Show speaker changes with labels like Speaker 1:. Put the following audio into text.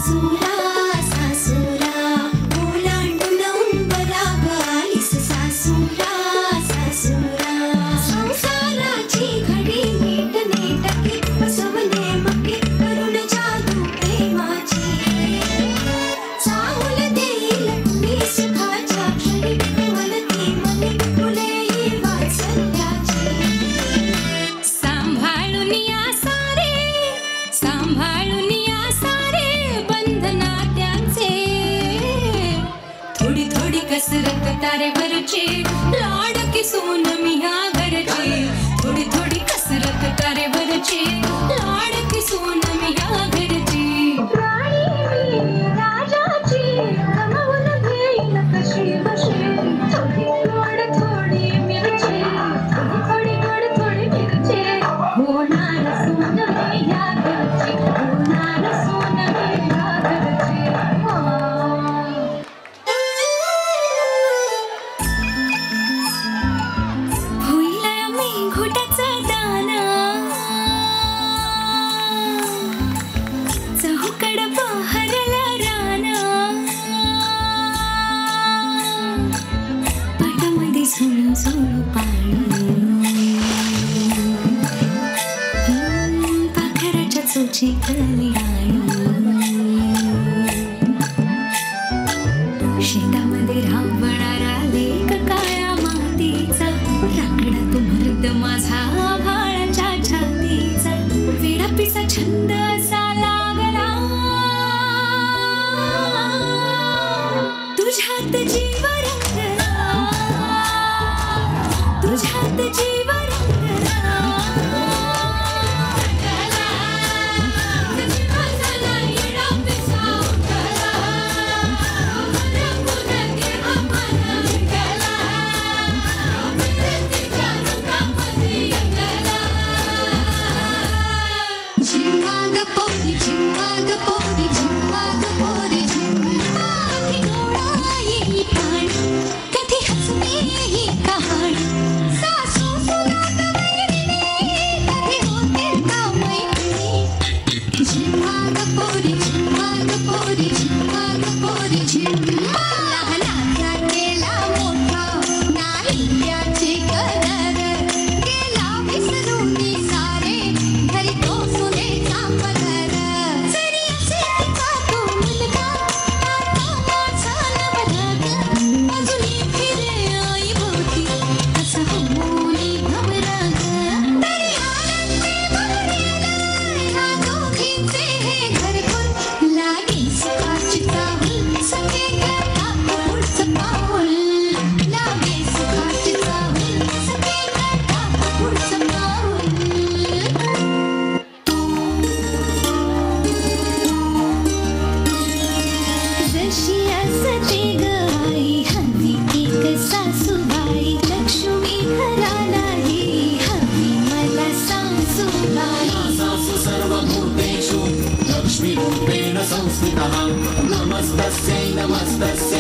Speaker 1: सासूरा सासूरा ओलांडून उंबराव आलीस सासूरा सासूरा संसाराची घडी नीट नेटकी बसवले मके करून जादू प्रेमाची चाहूल देईल कुणी सुखाच्या क्षणी वलती मने फुले वात्सल्याची सांभाळून या सारे बंधना त्यांचे थोडी थोडी कसरत तारेवरची लाडकी सून मी ह्या घरची थोडी थोडी कसरत तारेवरची लाडकी सून मी ह्या घरची राजाची कमावून घेईल कशी बशी थोडी गोड थोडी मिरची थोडी गोड थोडी मिरची होणार सून मी ह्या घरची होणार सून मी ह्या घरची होईल मी घोटाचा दाना चहूकड बहरला राना पाटामध्ये झुळू झुळू पाणी पाखराच्या चोची कल्याणी शेतामध्ये राबणारा लेक काळ्या मातीचा राखडा तो मर्द माझा भाळाच्या छातीचा वेडापिसा छंद असा लागला तुझ्यात जीव रंगला तुझ्यात जीव रंगला
Speaker 2: Namaste.